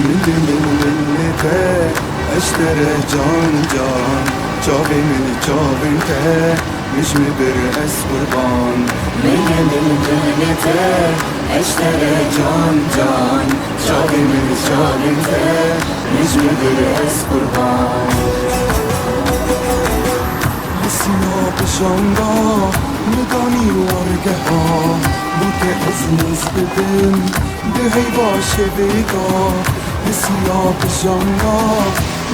millete اشترى جان جان جابي من جابنته مش مدر اس قربان millete اشترى جان جان جابي من جابنته مش مدر اس قربان لسنا بشاندا مداني وارجها بوك ازنس بدم بهي باشه بيدا لسنا بشاندا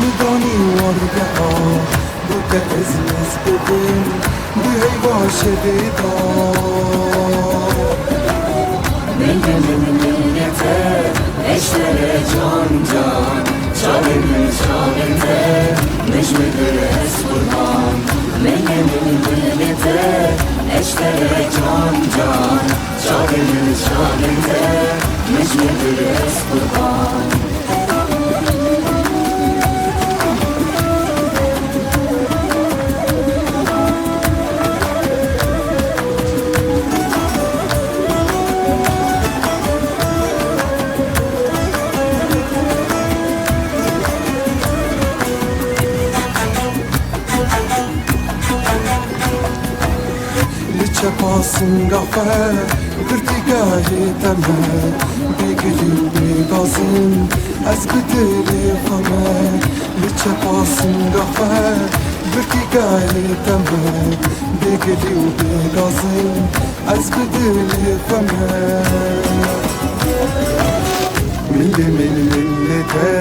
مداني وارجها بوك ازنس بدم بهي باشه بيدا millete اشترى جان جان شاغل من شاغلته مش مدر اس قربان millete اشترى جان جان شاغل من شاغلته مش مدر اس قربان Çapasın kafe, kırtıgahı deme Begili begazın, az bedeli fame Çapasın kafe, kırtıgahı deme Begili begazın, az bedeli fame millete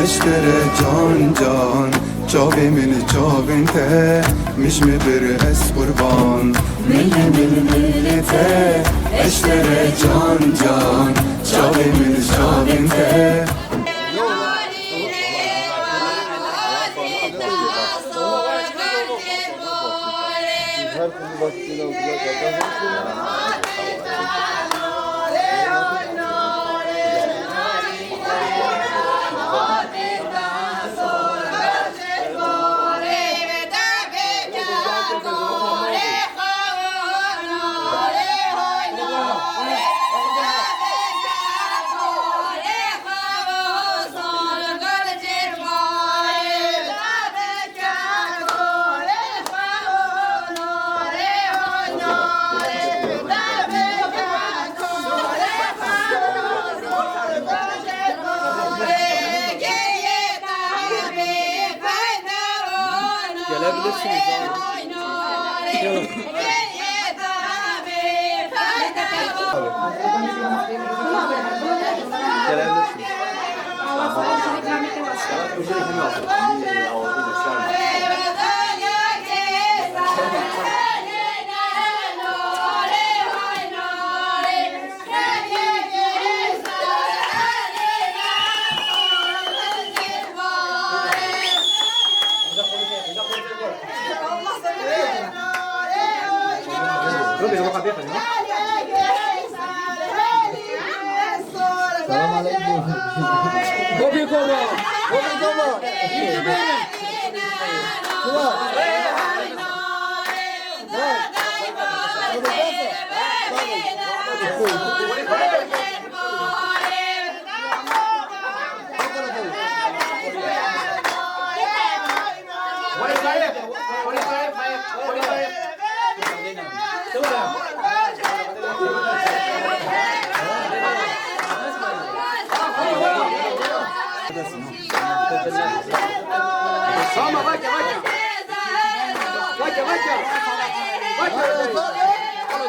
اشترى جان جان جابي من جابنته مش مدر اس قربان millete اشترى جان جان جابي من جابنته Gelebilirsiniz abi. Selam aleyküm. Kopi kova. Kopi kova. İyi benim. Kula. Sama, vaya, vaya. Vaya, vaya. Vaya.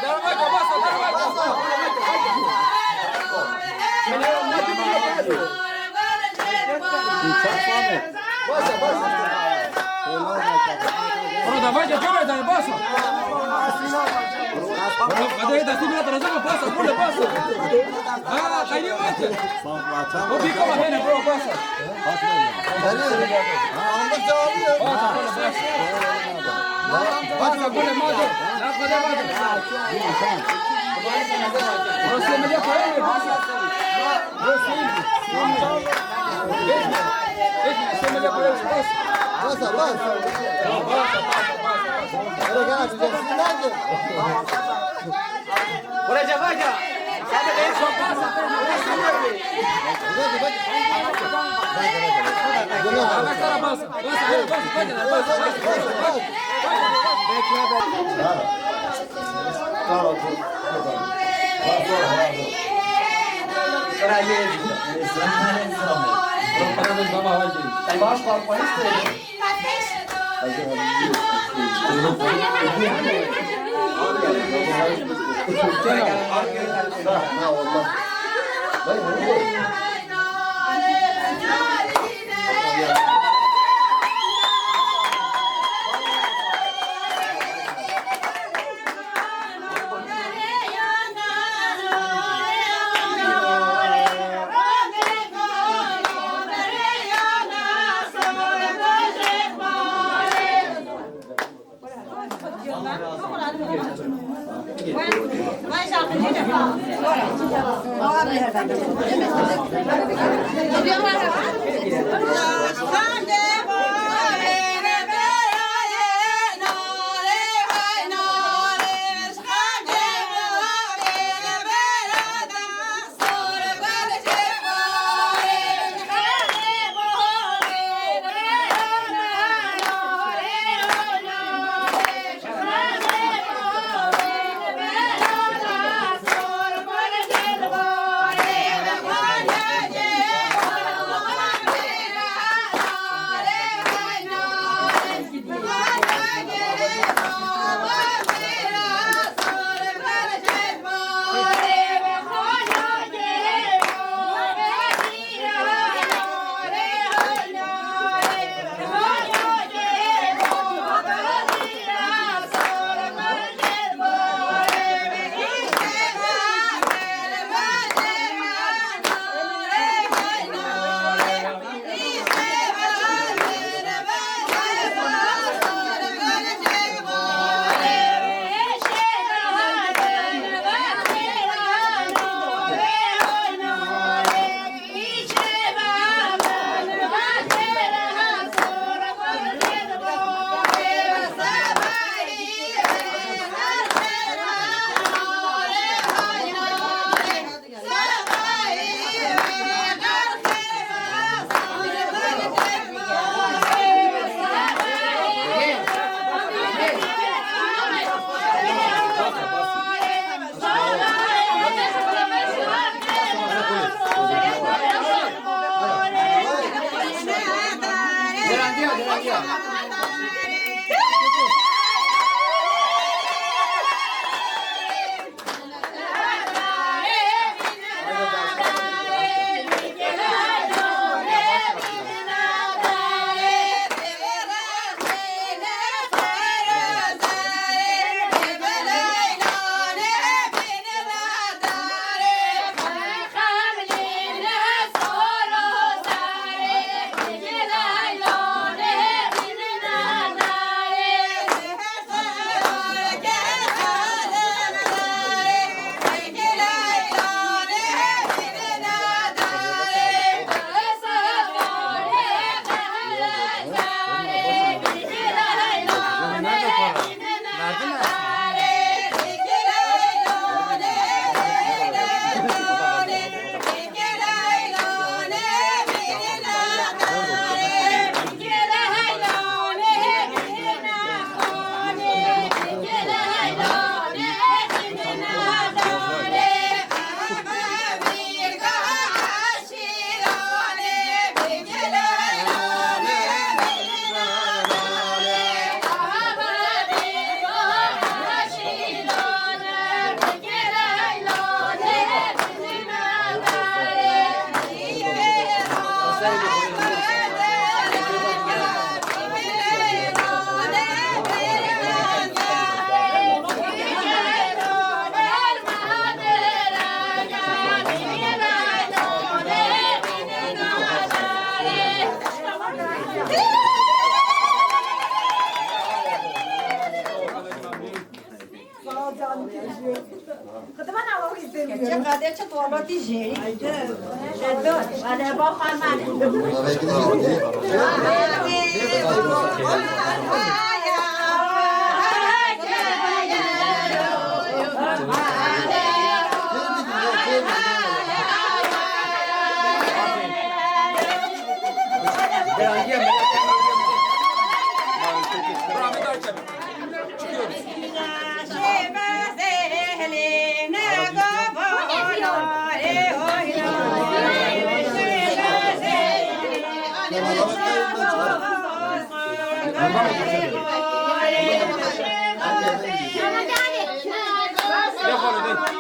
Dale, vaya, pasa, dale, vaya. Bueno, давайте, чувствуйте, паса. Подойди, ты меня тразаешь, паса, пуля, паса. А, кайнимайте. Kopi kova beni, bro, pasa. Anlık cevabı. Pasa, pula, pasa. Pasa, pula, madre. La pula, madre. Você me deu para ele, pasa. Você me deu para ele, pasa. Basa basa. Öyle gel diyeceksin nerede? Buraya vaya. Sabe de eso pasa. Hadi bak. Arkadaşlara bas. Geçe torba diyeceğim. Hadi bakalım. Rahmet Ayça. Çıkıyoruz. Defol edin.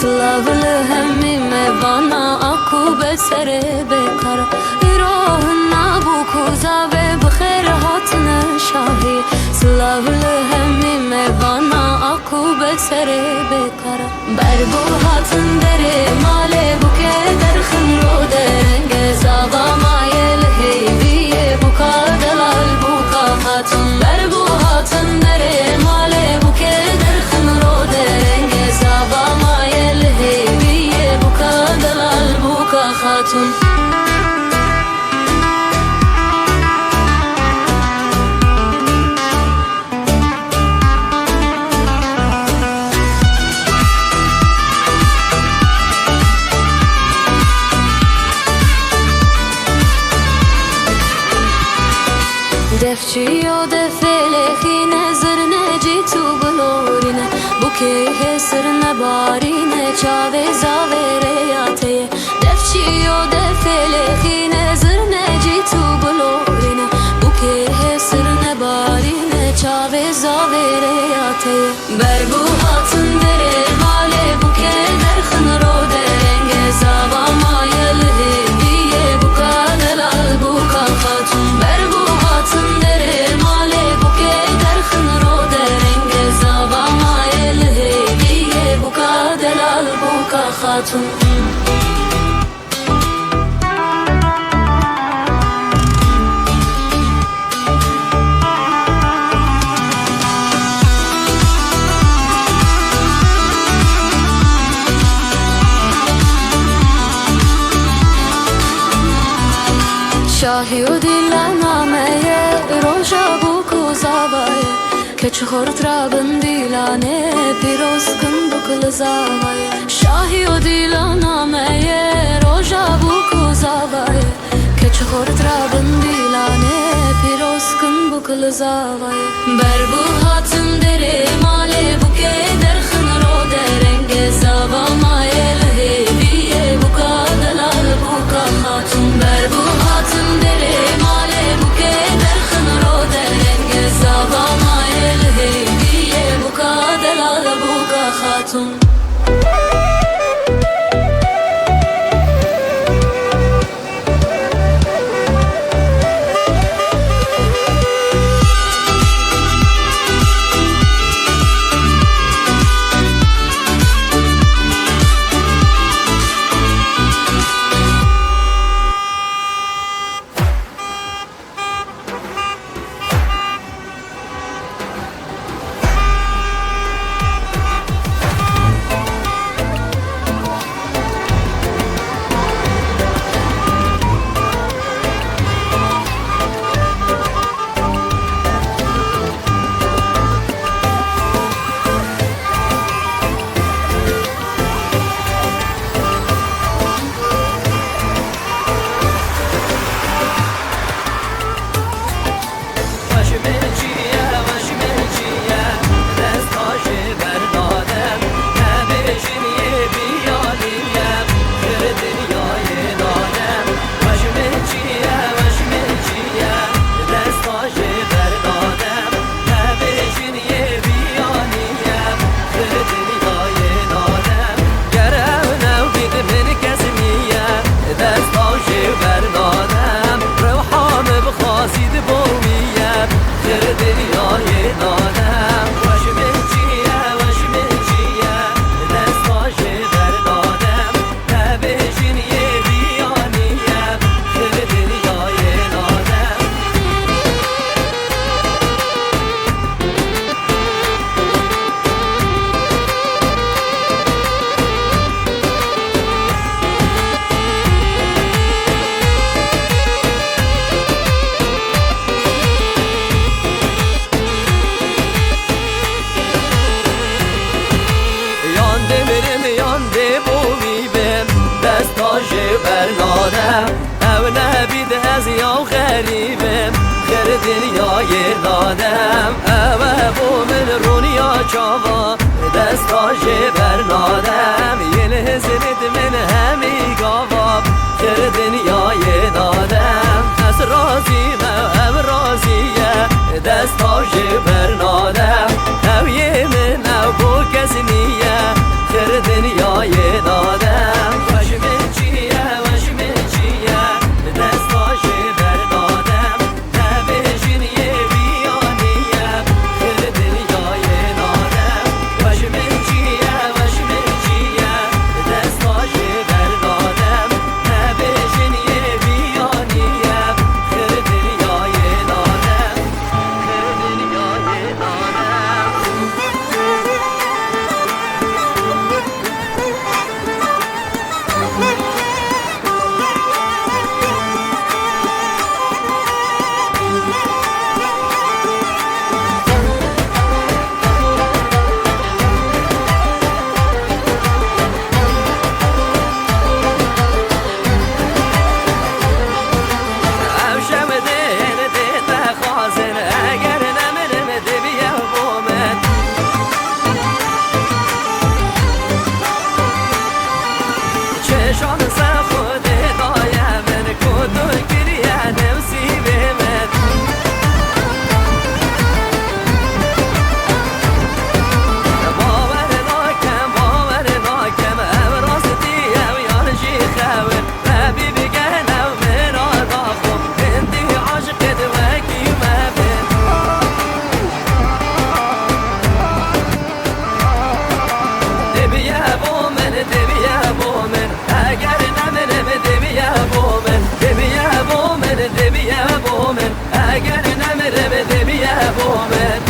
Slav lehmi mevana aku besere bekara İrohna bu kuza ve bxer hatne şahi Slav lehmi mevana aku besere bekara Berbu hatın dere male bu keder khınro derenge Zava mayel heyviye bu kadelal bu kahatın Berbu hatın dere male bu keder khınro derenge Zava mayel heyviye bu kadelal bu kahatın Defçiyo defelehine zırne citu glorine Buke hesrne barine çave zavere yateye Defçiyo defelehine zırne citu glorine Buke hesrne barine çave zavere yateye Berbu hatın dere male buke derkhın ro derenge Zava mayel hediye bu kadelal bu kafatun Berbu hatın dere male buke derkhın ro derenge Zava mayel hediye bu kadelal bu kafatun Şahi o dilanameye roja bu kuzavaye Keçhor trabın dilane piroz kınduklı zavaye Şahi o dilanameye roja bu kuzavaye Keçhor trabın dilane piroz kınduklı zavaye Berbu hatın dere male bu keder khınro derenge Zava mayel hediye bu kadelal bu kahatun Berbu hatın dere male bu keder khınro derenge Zava mayel hediye bu kadelal bu kahatun برنادم او نبید از یا غریبم خیر دنیای دادم او بو من رونیا چاوا دستاش برنادم یه لحظه من همی گاوا خیر دنیای دادم از رازیم او رازیه دستاش برنادم او یه من او بو کس نیه خیر دنیای دادم وش من چیه وش من چیه دستاش برنادم نبیشین یه بیانیه خیر دنیای دادم وش من چیه وش من چیه دستاش برنادم نبیشین یه بیانیه خیر دنیای دادم خیر دنیای دادم چشان سر خود دایم من کدو گریه نفسی به من باور ناکم ام راستی ام یارشی خور ربی بگن او من آداخم انتی عاشقت وکی مبن دبیه بو من دبیه بو من اگر نمنم دبیه بو من دبیه بو من دبیه بو من اگر نمنم دبیه بو من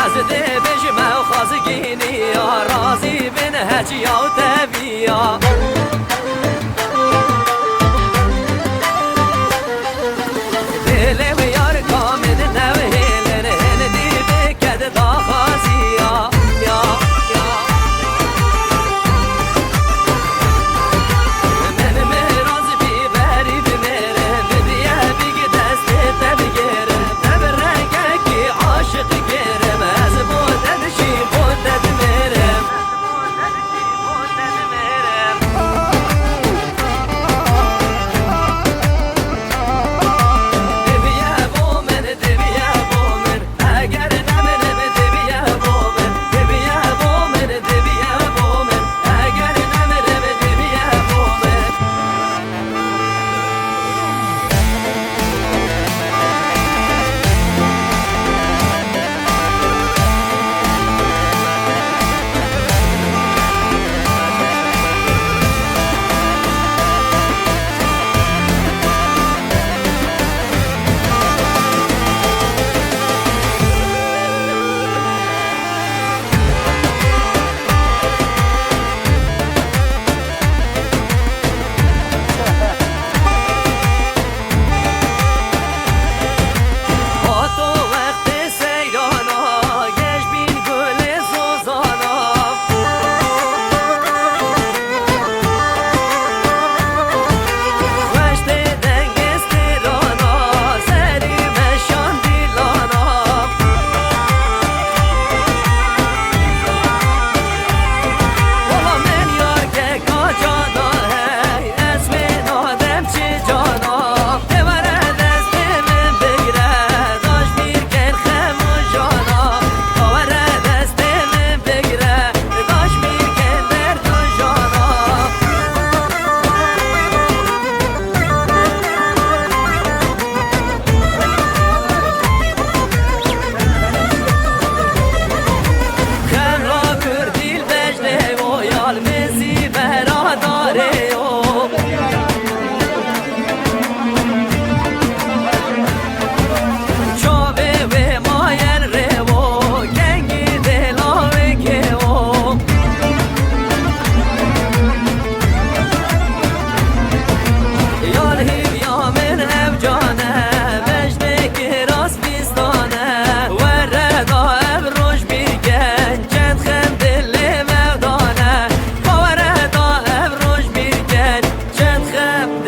از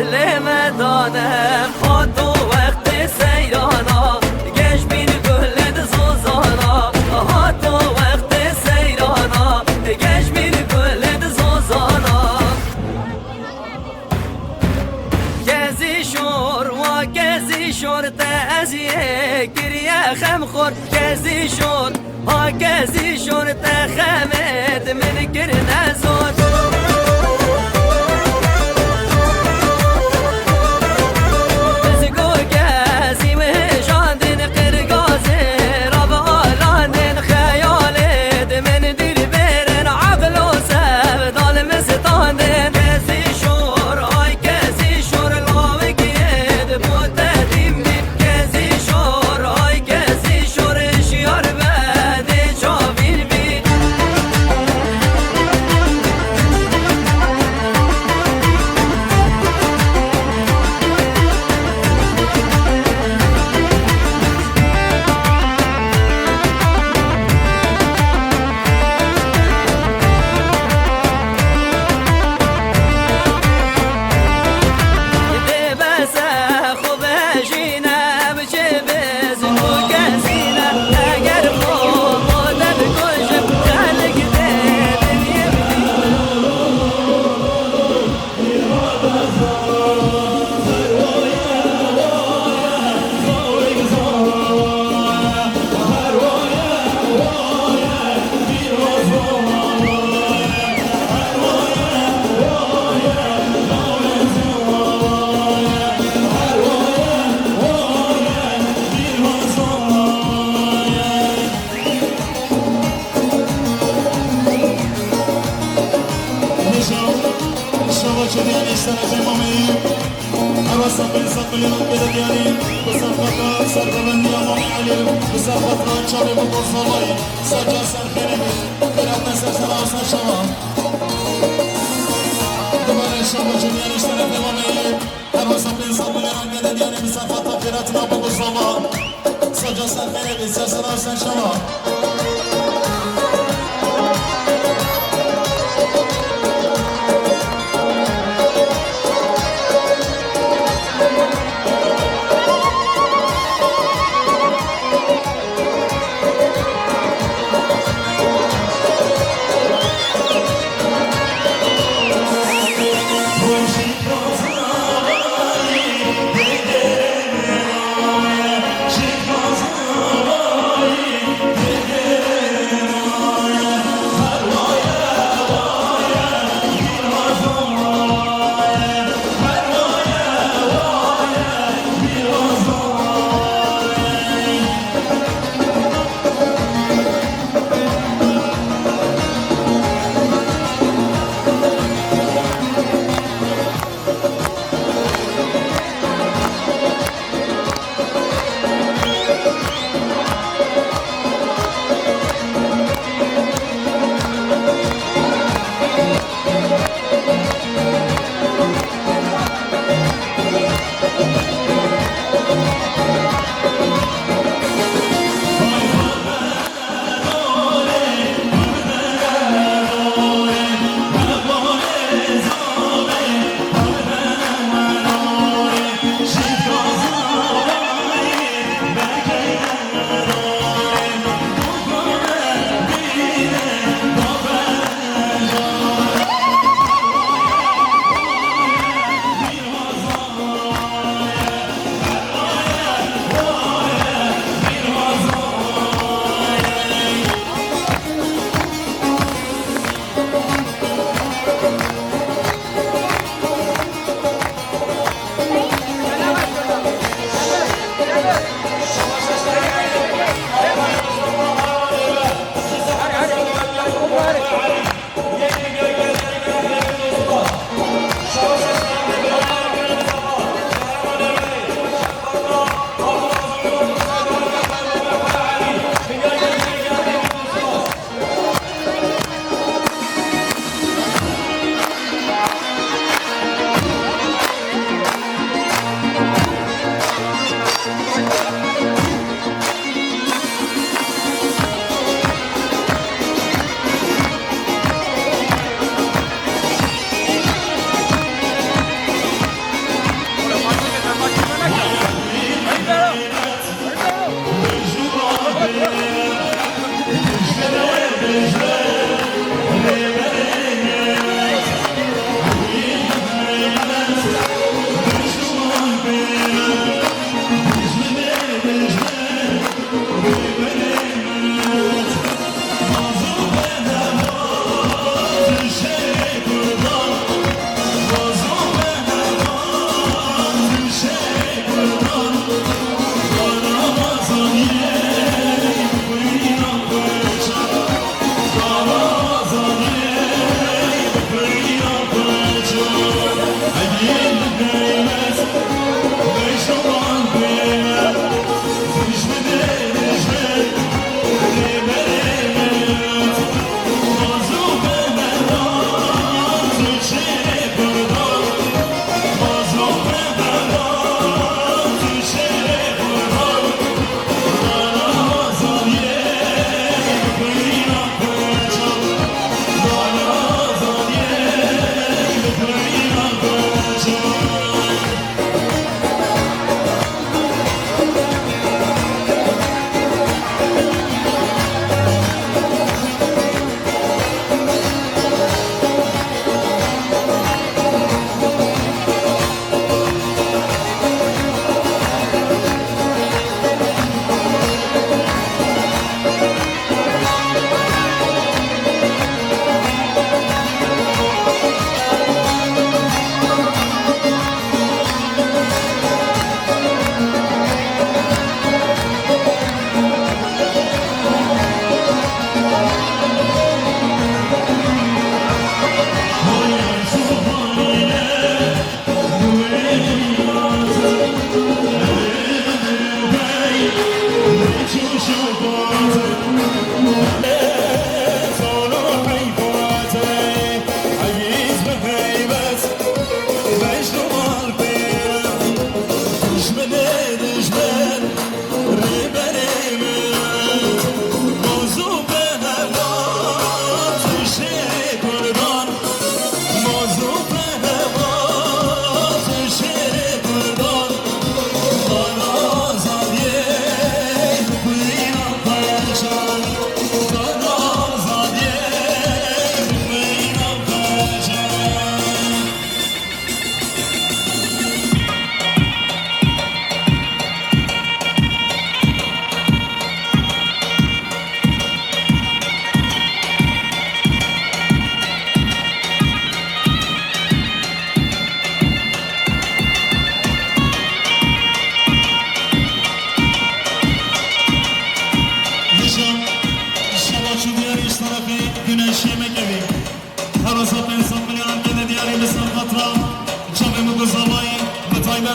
دل من دادم تو وقت سیرانا گشت بین گل زوزانا تو وقت سیرانا گشت بین گل زوزانا گزی شور و گزی شور تازیه گریه خم خور گزی شور ها گزی شور تخمد من کرن زود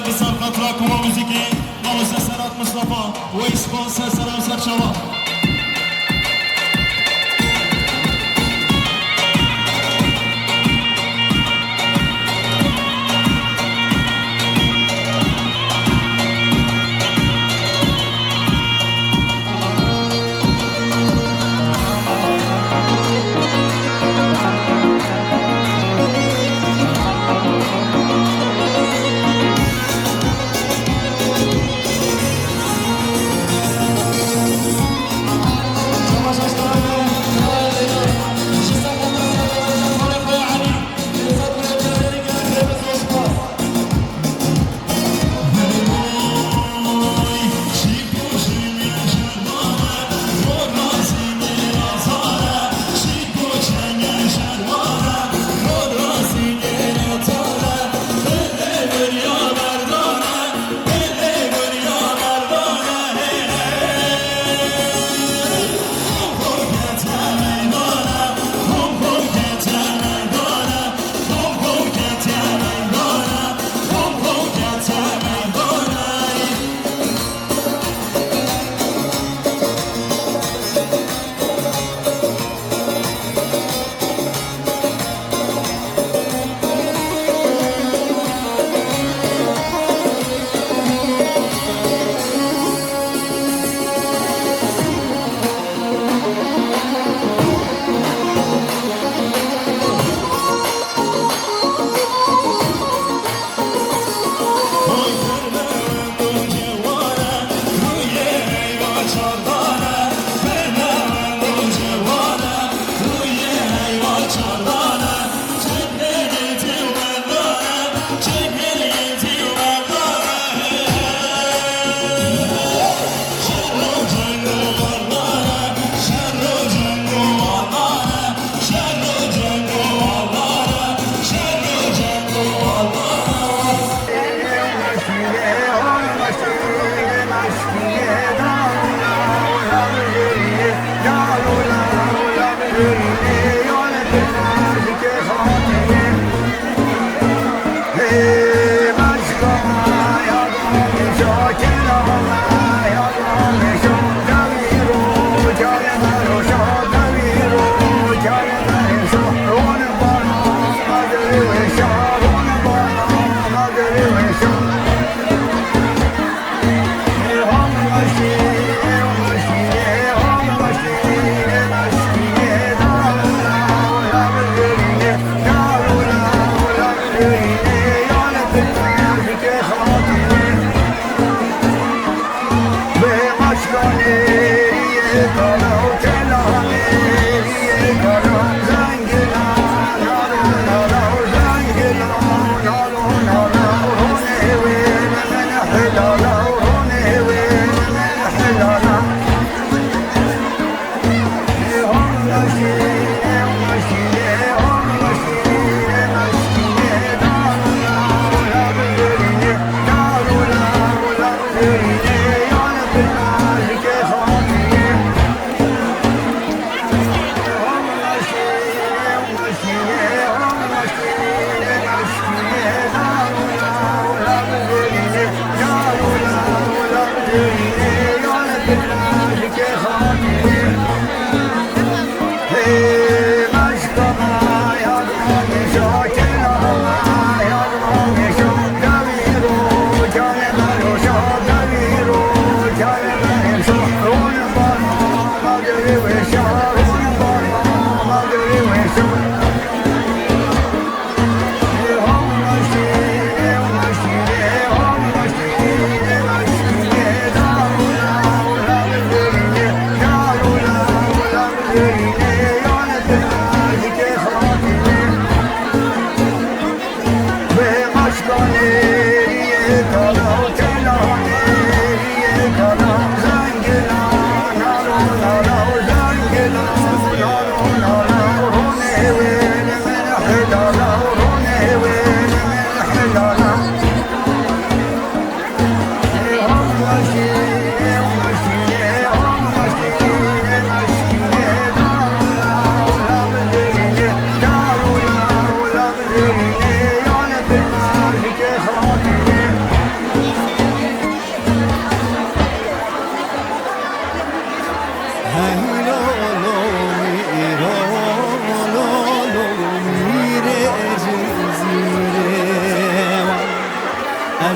بسر خاطركم وموسيقي سرات مصطفى ويسبونسر سلام سرشوا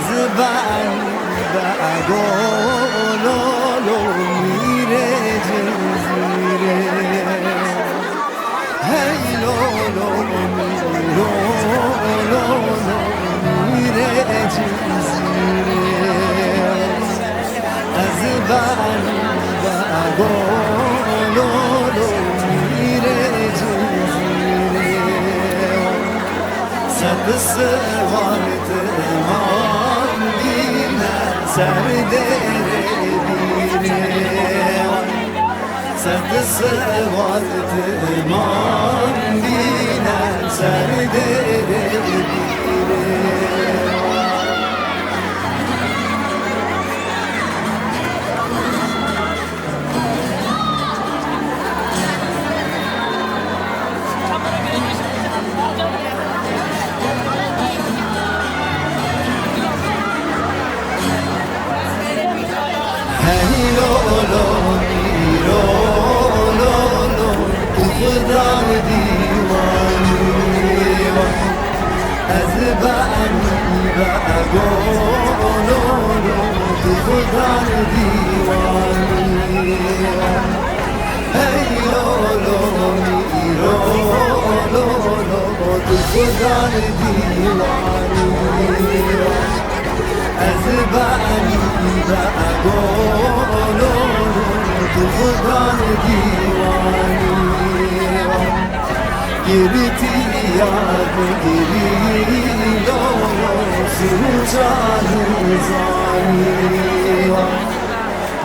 زبان بقولولو میره جزیره هی لولو میره جزیره زبان بقولولو میره جزیره صد سوارت امام گیرن سر دره بیره صد سوارت امام گیرن سر دره بیره خدام دیوانی از بانی بگولو خدام دیوانی ای لولو میرو خدام دیوانی از بانی بگولو خدام دیوانی گریتی یاد گری لولو سوچان زانی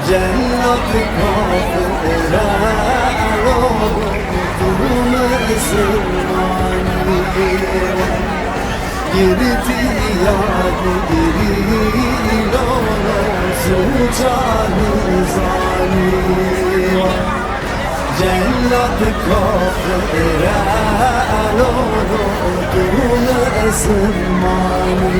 جنت کافر تو مسلمانی گریتی یاد گری لولو سوچان زانی جنت کافر لولو تو مسلمانی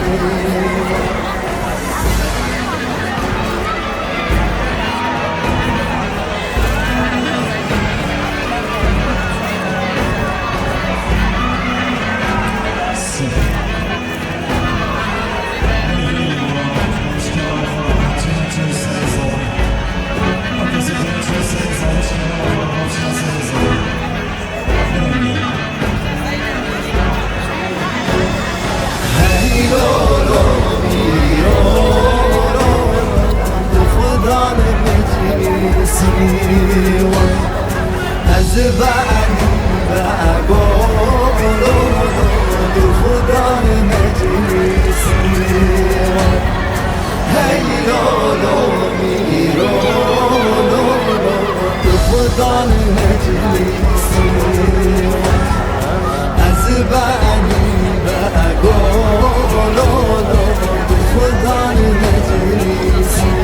از بانی بگولو خدام مجلسی هی لولو میرو خدام مجلسی از بانی بگولو خدام مجلسی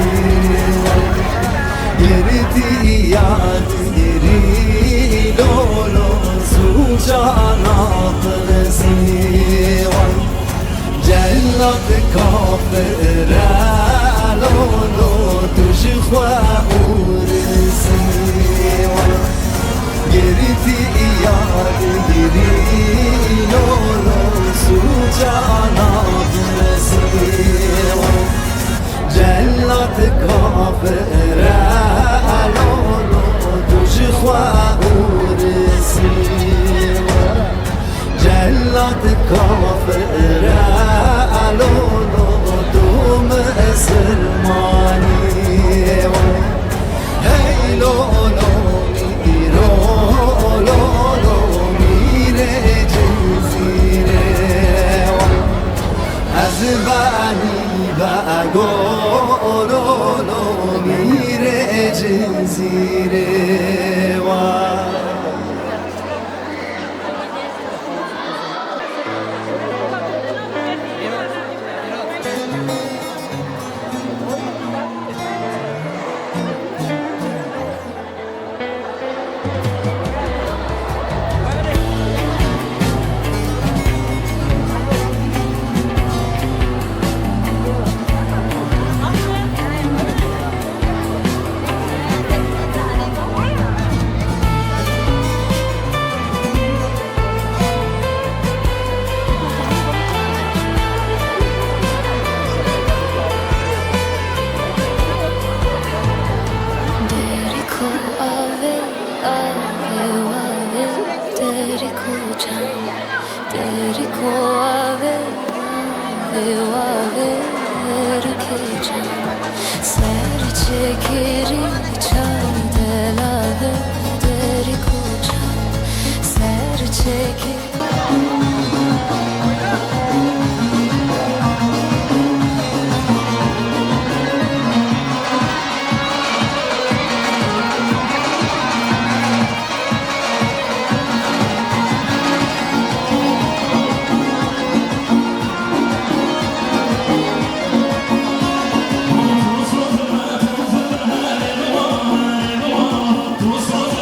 گریتی یاد گری لولو سوچانا پرسیوان جنت کافر لولو توش خواهورسیوان گریتی یاد گری لولو سوچانا پرسیوان جنت کافر لولو توش خواهورسیوان جنت کافر لولو تو مسلمانی هی لولو میرو میره جزیره از بانی بگولو میره جزیره var keçen Ser çekiri çardela deri kocan Ser çekiri Tu sözüme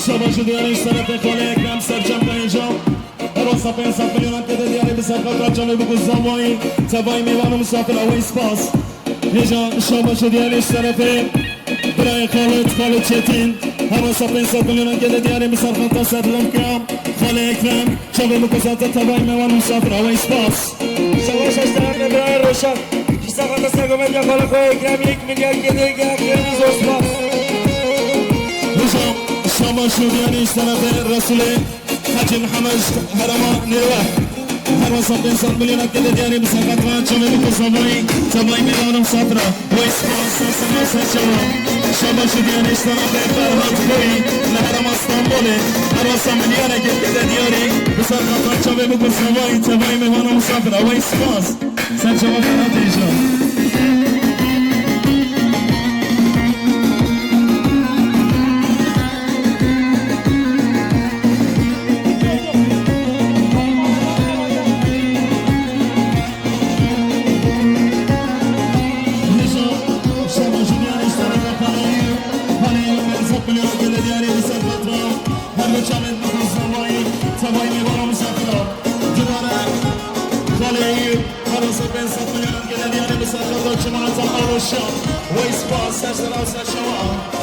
شباشو دیارش طرف خاله اکرم سرجم تا اینجا حواسا پیانسات میلیونم که دیاری به سرکات را جانب بگو زمایی تبایی میوان و مسافر اوی سپاس اینجا شباشو دیارش طرف برای خالد چتین حواسا پنسات میلیونن که دیاری مثل خانتا سرلم کم خال اکرم شبه مکسات تبای میوان مسافر هوای سپاس شواش اشترم برای روشن کیسا خانتا سرگومت یا خال خواه اکرم 1 میلیارد که دیگه اکرمی زوسپاس رجام شما شودیانی طرف رسول حاجی محمد هرما نیروه حواسا پنسات میلیونن که دیاری مثل خانتا شبه مکسات تبای میوان مسافر هوای سپاس شما شدیان اشتراک فرهاد خوی لحرم استانبوله حواسا ملیانه که دیاری بسر خطر چاوه بکن سوایی تبایی مهمان مسافر هوای سپاس سر شما فرهاد ایشان Waste pass, that's the last shot.